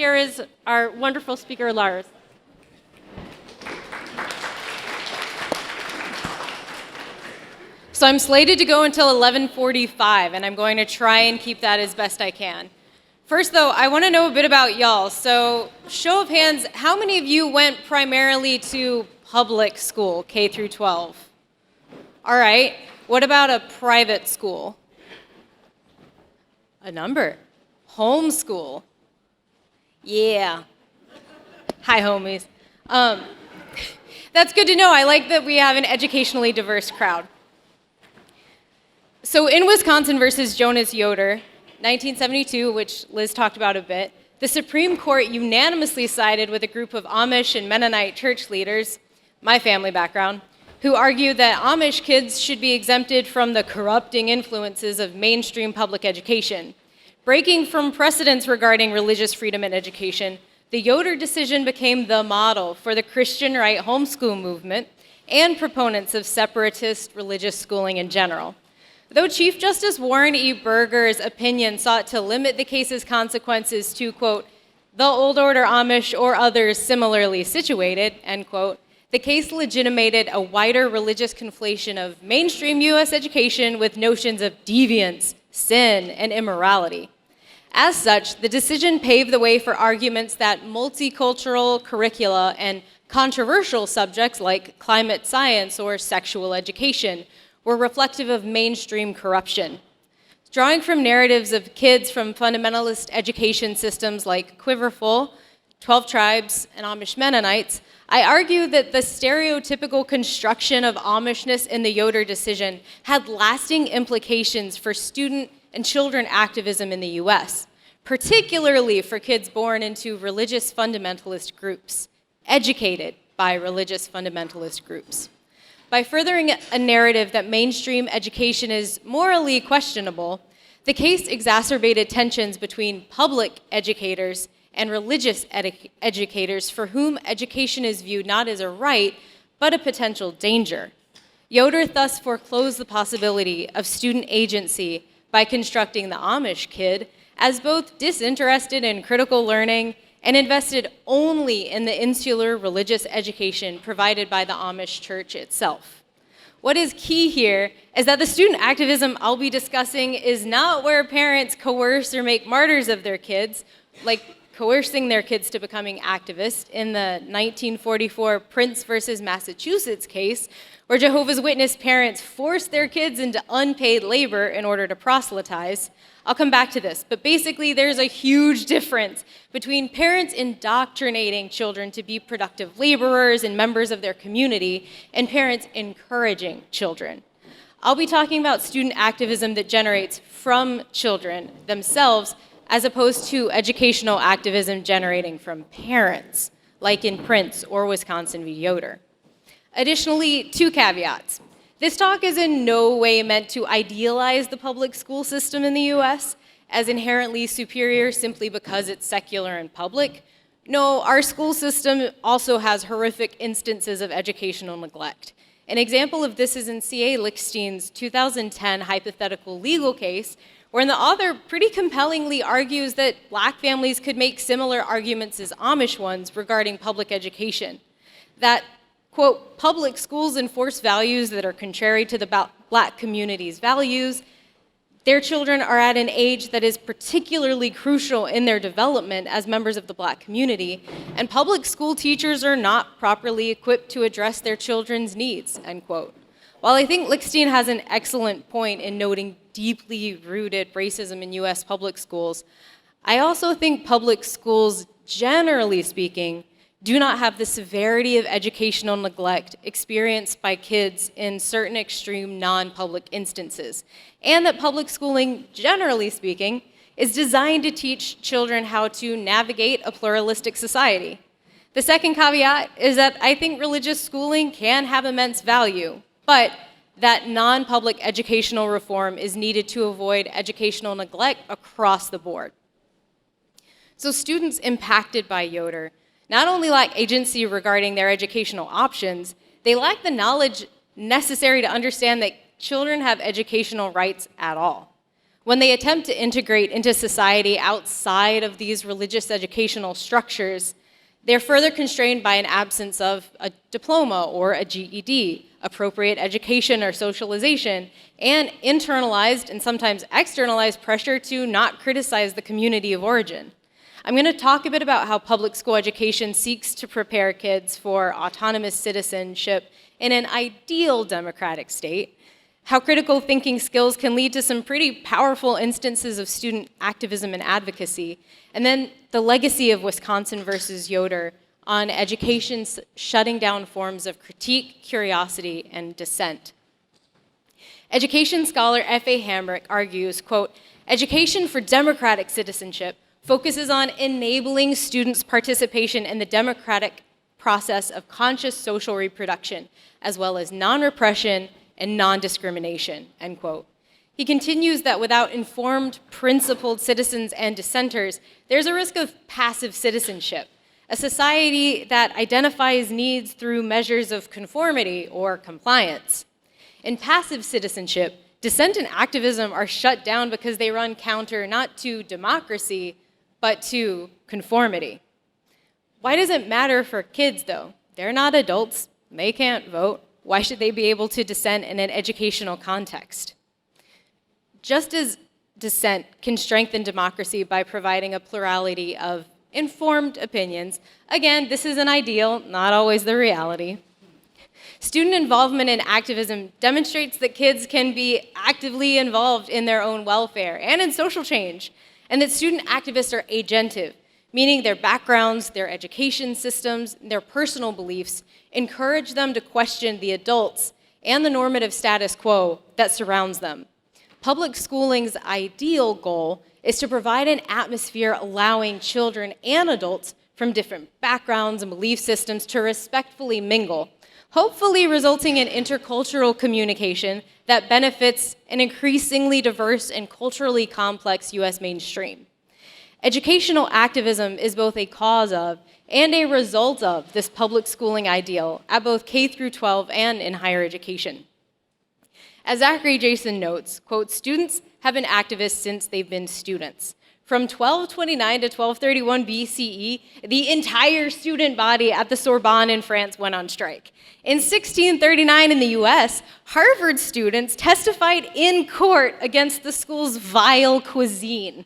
here is our wonderful speaker, Lars. So I'm slated to go until 11:45, and I'm going to try and keep that as best I can. First, though, I want to know a bit about y'all. So, show of hands, how many of you went primarily to public school, K through 12? All right. What about a private school? A number. Homeschool. Yeah. Hi, homies. That's good to know. I like that we have an educationally diverse crowd. So in Wisconsin versus Jonas Yoder, 1972, which Liz talked about a bit, the Supreme Court unanimously sided with a group of Amish and Mennonite church leaders, my family background, who argued that Amish kids should be exempted from the corrupting influences of mainstream public education. Breaking from precedents regarding religious freedom and education, the Yoder decision became the model for the Christian right homeschool movement and proponents of separatist religious schooling in general. Though Chief Justice Warren E. Burger's opinion sought to limit the case's consequences to, quote, the old order Amish or others similarly situated, end quote, the case legitimated a wider religious conflation of mainstream U.S. education with notions of deviance, sin, and immorality. As such, the decision paved the way for arguments that multicultural curricula and controversial subjects like climate science or sexual education were reflective of mainstream corruption. Drawing from narratives of kids from fundamentalist education systems like Quiverfull, 12 Tribes, and Amish Mennonites, I argue that the stereotypical construction of Amishness in the Yoder decision had lasting implications for student and children activism in the US, particularly for kids born into religious fundamentalist groups, educated by religious fundamentalist groups. By furthering a narrative that mainstream education is morally questionable, the case exacerbated tensions between public educators and religious educators for whom education is viewed not as a right, but a potential danger. Yoder thus foreclosed the possibility of student agency by constructing the Amish kid as both disinterested in critical learning and invested only in the insular religious education provided by the Amish church itself. What is key here is that the student activism I'll be discussing is not where parents coerce or make martyrs of their kids, like coercing their kids to becoming activists in the 1944 Prince versus Massachusetts case, where Jehovah's Witness parents forced their kids into unpaid labor in order to proselytize. I'll come back to this, but basically there's a huge difference between parents indoctrinating children to be productive laborers and members of their community and parents encouraging children. I'll be talking about student activism that generates from children themselves as opposed to educational activism generating from parents, like in Prince or Wisconsin v. Yoder. Additionally, two caveats. This talk is in no way meant to idealize the public school system in the US as inherently superior simply because it's secular and public. No, our school system also has horrific instances of educational neglect. An example of this is in C.A. Lichtenstein's 2010 hypothetical legal case, wherein the author pretty compellingly argues that Black families could make similar arguments as Amish ones regarding public education. That, quote, public schools enforce values that are contrary to the Black community's values. Their children are at an age that is particularly crucial in their development as members of the Black community, and public school teachers are not properly equipped to address their children's needs, end quote. While I think Lichtenstein has an excellent point in noting deeply rooted racism in US public schools, I also think public schools, generally speaking, do not have the severity of educational neglect experienced by kids in certain extreme non-public instances, and that public schooling, generally speaking, is designed to teach children how to navigate a pluralistic society. The second caveat is that I think religious schooling can have immense value, but that non-public educational reform is needed to avoid educational neglect across the board. So students impacted by Yoder not only lack agency regarding their educational options, they lack the knowledge necessary to understand that children have educational rights at all. When they attempt to integrate into society outside of these religious educational structures, they're further constrained by an absence of a diploma or a GED, appropriate education or socialization, and internalized and sometimes externalized pressure to not criticize the community of origin. I'm going to talk a bit about how public school education seeks to prepare kids for autonomous citizenship in an ideal democratic state, how critical thinking skills can lead to some pretty powerful instances of student activism and advocacy, and then the legacy of Wisconsin versus Yoder on education shutting down forms of critique, curiosity, and dissent. Education scholar F.A. Hamrick argues, quote, "Education for democratic citizenship focuses on enabling students' participation in the democratic process of conscious social reproduction, as well as non-repression and non-discrimination," end quote. He continues that without informed, principled citizens and dissenters, there's a risk of passive citizenship, a society that identifies needs through measures of conformity or compliance. In passive citizenship, dissent and activism are shut down because they run counter not to democracy, but to conformity. Why does it matter for kids, though? They're not adults. They can't vote. Why should they be able to dissent in an educational context? Just as dissent can strengthen democracy by providing a plurality of informed opinions, again, this is an ideal, not always the reality. Student involvement in activism demonstrates that kids can be actively involved in their own welfare and in social change, and that student activists are agentive, meaning their backgrounds, their education systems, their personal beliefs encourage them to question the adults and the normative status quo that surrounds them. Public schooling's ideal goal is to provide an atmosphere allowing children and adults from different backgrounds and belief systems to respectfully mingle, hopefully resulting in intercultural communication that benefits an increasingly diverse and culturally complex U.S. mainstream. Educational activism is both a cause of and a result of this public schooling ideal at both K through 12 and in higher education. As Zachary Jason notes, quote, "Students have been activists since they've been students. From 1229 to 1231 BCE, the entire student body at the Sorbonne in France went on strike. In 1639 in the US, Harvard students testified in court against the school's vile cuisine.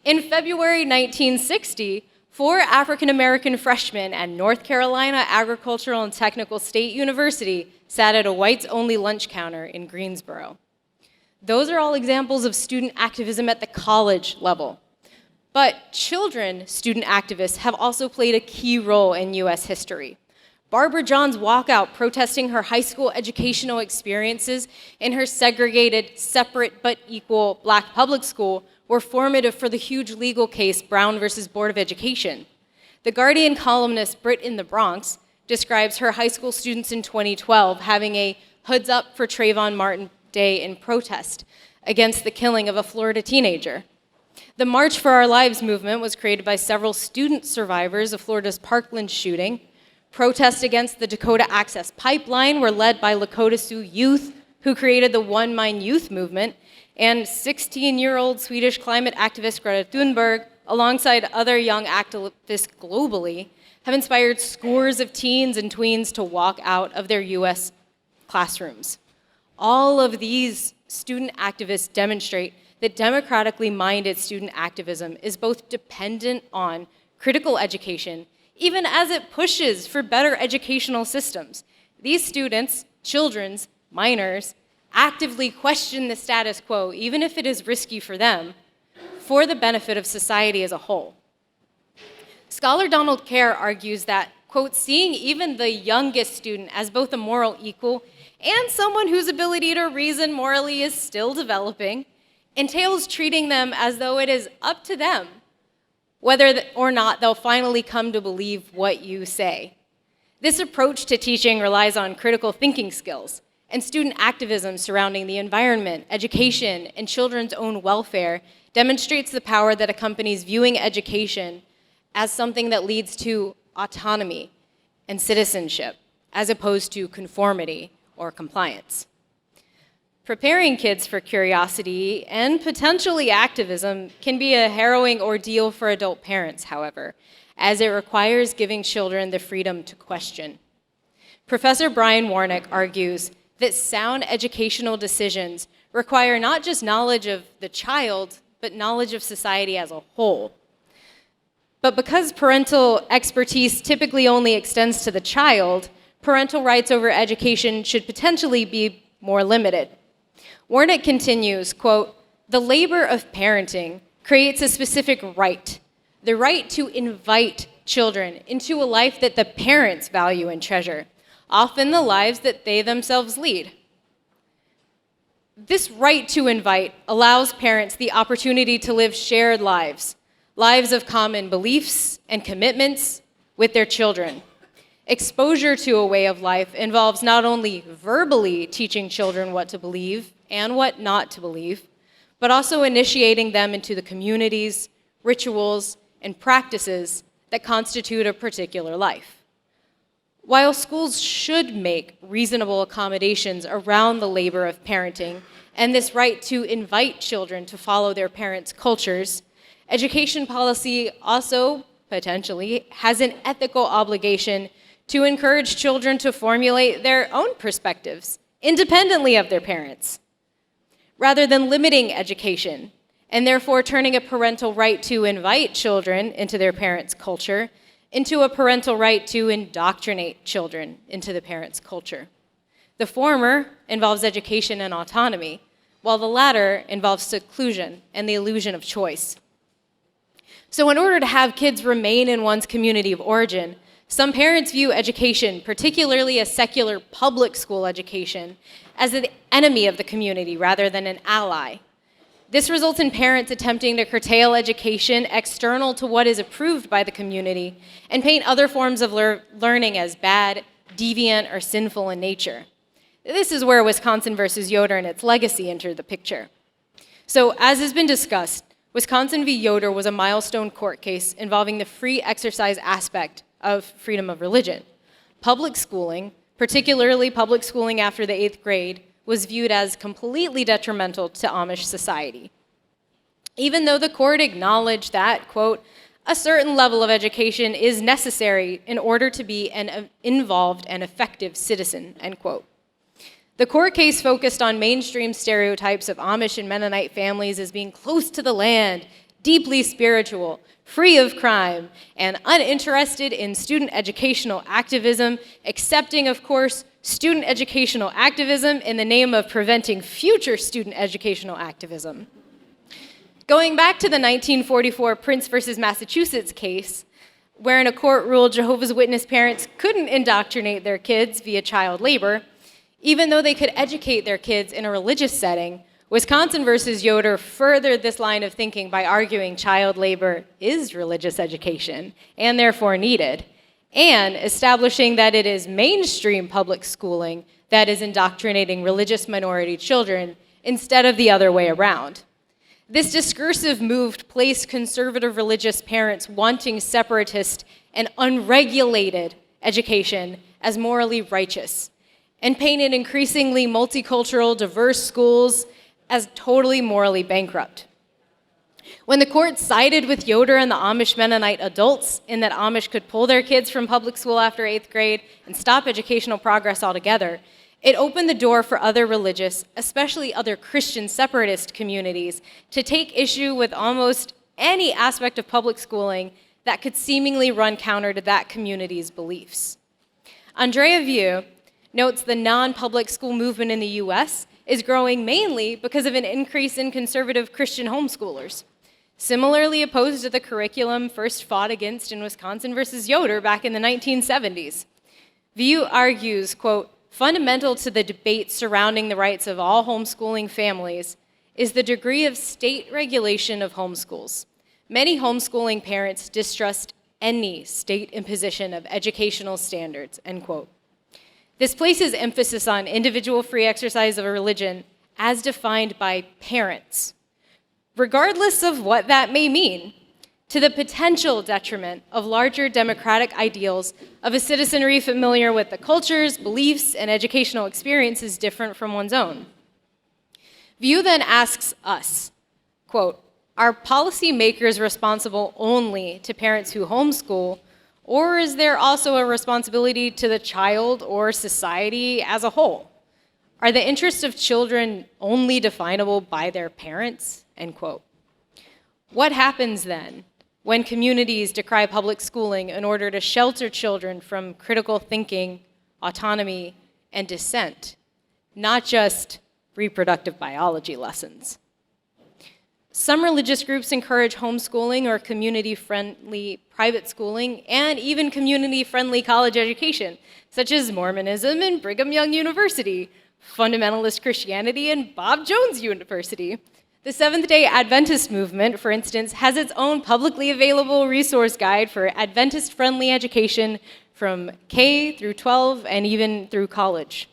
In February 1960, 4 African-American freshmen at North Carolina Agricultural and Technical State University sat at a whites-only lunch counter in Greensboro. Those are all examples of student activism at the college level. But children student activists have also played a key role in US history. Barbara John's walkout protesting her high school educational experiences in her segregated, separate but equal black public school were formative for the huge legal case Brown versus Board of Education. The Guardian columnist Britt in the Bronx describes her high school students in 2012 having a hoods up for Trayvon Martin Day in protest against the killing of a Florida teenager. The March for Our Lives movement was created by several student survivors of Florida's Parkland shooting. Protests against the Dakota Access Pipeline were led by Lakota Sioux youth who created the One Mind Youth movement, and 16-year-old Swedish climate activist Greta Thunberg, alongside other young activists globally, have inspired scores of teens and tweens to walk out of their US classrooms. All of these student activists demonstrate that democratically minded student activism is both dependent on critical education, even as it pushes for better educational systems. These students, children's, minors, actively question the status quo, even if it is risky for them, for the benefit of society as a whole. Scholar Donald Kerr argues that, quote, "seeing even the youngest student as both a moral equal and someone whose ability to reason morally is still developing entails treating them as though it is up to them whether or not they'll finally come to believe what you say." This approach to teaching relies on critical thinking skills and student activism surrounding the environment, education, and children's own welfare demonstrates the power that accompanies viewing education as something that leads to autonomy and citizenship, as opposed to conformity or compliance. Preparing kids for curiosity and potentially activism can be a harrowing ordeal for adult parents, however, as it requires giving children the freedom to question. Professor Brian Warnick argues that sound educational decisions require not just knowledge of the child, but knowledge of society as a whole. But because parental expertise typically only extends to the child, parental rights over education should potentially be more limited. Warnick continues, quote, "The labor of parenting creates a specific right, the right to invite children into a life that the parents value and treasure, often the lives that they themselves lead. This right to invite allows parents the opportunity to live shared lives, lives of common beliefs and commitments with their children. Exposure to a way of life involves not only verbally teaching children what to believe and what not to believe, but also initiating them into the communities, rituals, and practices that constitute a particular life. While schools should make reasonable accommodations around the labor of parenting and this right to invite children to follow their parents' cultures, education policy also potentially has an ethical obligation to encourage children to formulate their own perspectives independently of their parents, rather than limiting education and therefore turning a parental right to invite children into their parents' culture into a parental right to indoctrinate children into the parents' culture. The former involves education and autonomy, while the latter involves seclusion and the illusion of choice. So in order to have kids remain in one's community of origin, some parents view education, particularly a secular public school education, as an enemy of the community rather than an ally. This results in parents attempting to curtail education external to what is approved by the community and paint other forms of learning as bad, deviant, or sinful in nature. This is where Wisconsin versus Yoder and its legacy enter the picture. So, as has been discussed, Wisconsin v. Yoder was a milestone court case involving the free exercise aspect of freedom of religion. Public schooling, particularly public schooling after the 8th grade, was viewed as completely detrimental to Amish society. Even though the court acknowledged that, quote, a certain level of education is necessary in order to be an involved and effective citizen, end quote. The court case focused on mainstream stereotypes of Amish and Mennonite families as being close to the land, deeply spiritual, free of crime, and uninterested in student educational activism, accepting, of course, student educational activism in the name of preventing future student educational activism. Going back to the 1944 Prince versus Massachusetts case, wherein a court ruled Jehovah's Witness parents couldn't indoctrinate their kids via child labor, even though they could educate their kids in a religious setting, Wisconsin versus Yoder furthered this line of thinking by arguing child labor is religious education and therefore needed, and establishing that it is mainstream public schooling that is indoctrinating religious minority children instead of the other way around. This discursive move placed conservative religious parents wanting separatist and unregulated education as morally righteous, and painted increasingly multicultural, diverse schools as totally morally bankrupt. When the court sided with Yoder and the Amish Mennonite adults in that Amish could pull their kids from public school after 8th grade and stop educational progress altogether, it opened the door for other religious, especially other Christian separatist communities, to take issue with almost any aspect of public schooling that could seemingly run counter to that community's beliefs. Andrea View notes the non-public school movement in the US is growing mainly because of an increase in conservative Christian homeschoolers, similarly opposed to the curriculum first fought against in Wisconsin versus Yoder back in the 1970s. View argues, quote, fundamental to the debate surrounding the rights of all homeschooling families is the degree of state regulation of homeschools. Many homeschooling parents distrust any state imposition of educational standards, end quote. This places emphasis on individual free exercise of a religion as defined by parents, regardless of what that may mean, to the potential detriment of larger democratic ideals of a citizenry familiar with the cultures, beliefs, and educational experiences different from one's own. View then asks us, quote, are policymakers responsible only to parents who homeschool, or is there also a responsibility to the child or society as a whole? Are the interests of children only definable by their parents? End quote. What happens then when communities decry public schooling in order to shelter children from critical thinking, autonomy, and dissent, not just reproductive biology lessons? Some religious groups encourage homeschooling or community-friendly private schooling and even community-friendly college education, such as Mormonism and Brigham Young University, fundamentalist Christianity and Bob Jones University. The Seventh-day Adventist movement, for instance, has its own publicly available resource guide for Adventist-friendly education from K through 12 and even through college.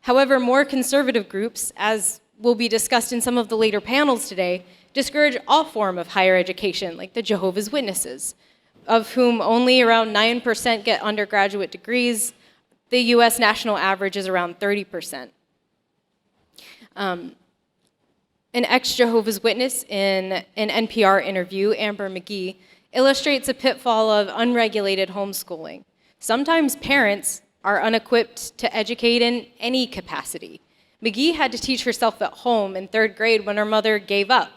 However, more conservative groups, as will be discussed in some of the later panels today, discourage all form of higher education, like the Jehovah's Witnesses, of whom only around 9% get undergraduate degrees. The US national average is around 30%. An ex-Jehovah's Witness in an NPR interview, Amber McGee, illustrates a pitfall of unregulated homeschooling. Sometimes parents are unequipped to educate in any capacity. McGee had to teach herself at home in 3rd grade when her mother gave up.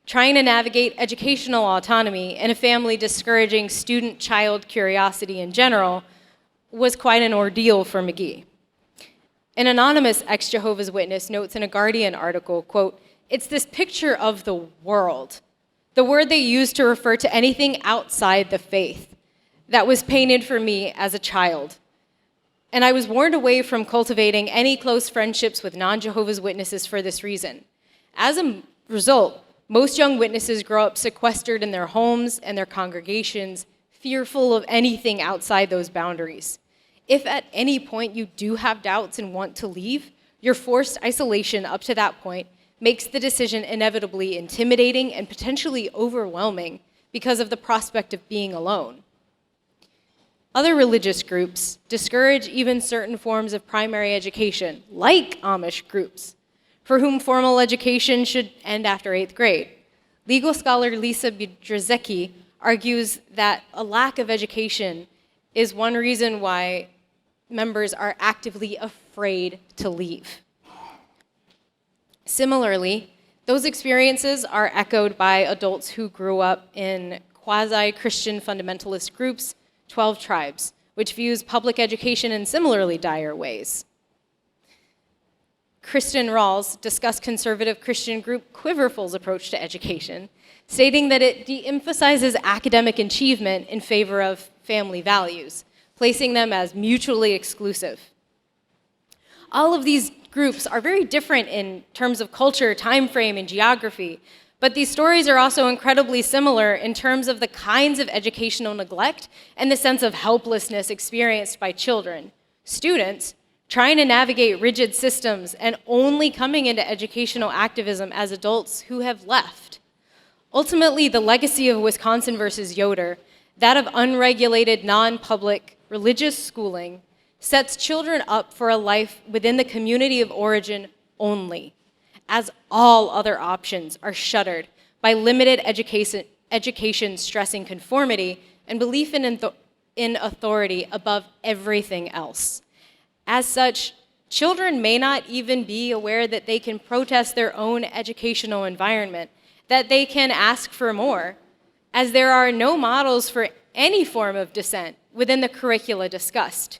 Trying to navigate educational autonomy in a family discouraging student-child curiosity in general was quite an ordeal for McGee. An anonymous ex-Jehovah's Witness notes in a Guardian article, quote, "It's this picture of the world, the word they use to refer to anything outside the faith, that was painted for me as a child. And I was warned away from cultivating any close friendships with non-Jehovah's Witnesses for this reason. As a result, most young witnesses grow up sequestered in their homes and their congregations, fearful of anything outside those boundaries. If at any point you do have doubts and want to leave, your forced isolation up to that point makes the decision inevitably intimidating and potentially overwhelming because of the prospect of being alone." Other religious groups discourage even certain forms of primary education, like Amish groups, for whom formal education should end after 8th grade. Legal scholar Lisa Biedrzecki argues that a lack of education is one reason why members are actively afraid to leave. Similarly, those experiences are echoed by adults who grew up in quasi-Christian fundamentalist groups, 12 Tribes, which views public education in similarly dire ways. Kristen Rawls discussed conservative Christian group Quiverfull's approach to education, stating that it de-emphasizes academic achievement in favor of family values, placing them as mutually exclusive. All of these groups are very different in terms of culture, time frame, and geography, but these stories are also incredibly similar in terms of the kinds of educational neglect and the sense of helplessness experienced by children, students, trying to navigate rigid systems and only coming into educational activism as adults who have left. Ultimately, the legacy of Wisconsin versus Yoder, that of unregulated, non-public religious schooling, sets children up for a life within the community of origin only, as all other options are shuttered by limited education stressing conformity and belief in authority above everything else. As such, children may not even be aware that they can protest their own educational environment, that they can ask for more, as there are no models for any form of dissent within the curricula discussed.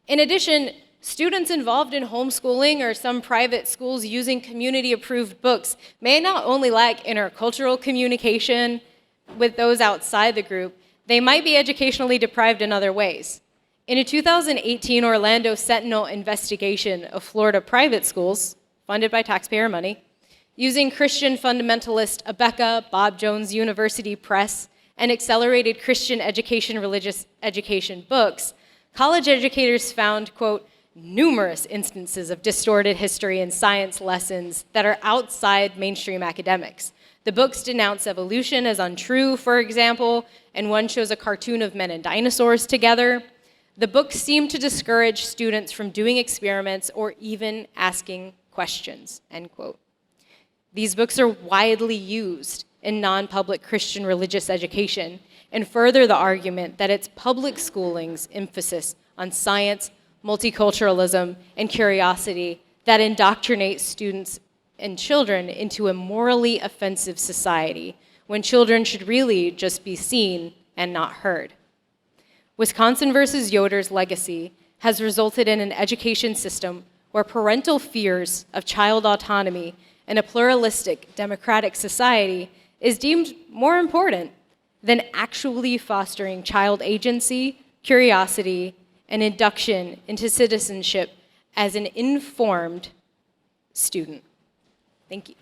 In addition, students involved in homeschooling or some private schools using community-approved books may not only lack intercultural communication with those outside the group, they might be educationally deprived in other ways. In a 2018 Orlando Sentinel investigation of Florida private schools, funded by taxpayer money, using Christian fundamentalist Abeka, Bob Jones University Press, and accelerated Christian education, religious education books, college educators found, quote, numerous instances of distorted history and science lessons that are outside mainstream academics. The books denounce evolution as untrue, for example, and one shows a cartoon of men and dinosaurs together. The books seem to discourage students from doing experiments or even asking questions, end quote. These books are widely used in non-public Christian religious education and further the argument that it's public schooling's emphasis on science, multiculturalism, and curiosity that indoctrinates students and children into a morally offensive society when children should really just be seen and not heard. Wisconsin versus Yoder's legacy has resulted in an education system where parental fears of child autonomy in a pluralistic, democratic society is deemed more important than actually fostering child agency, curiosity, and induction into citizenship as an informed student. Thank you.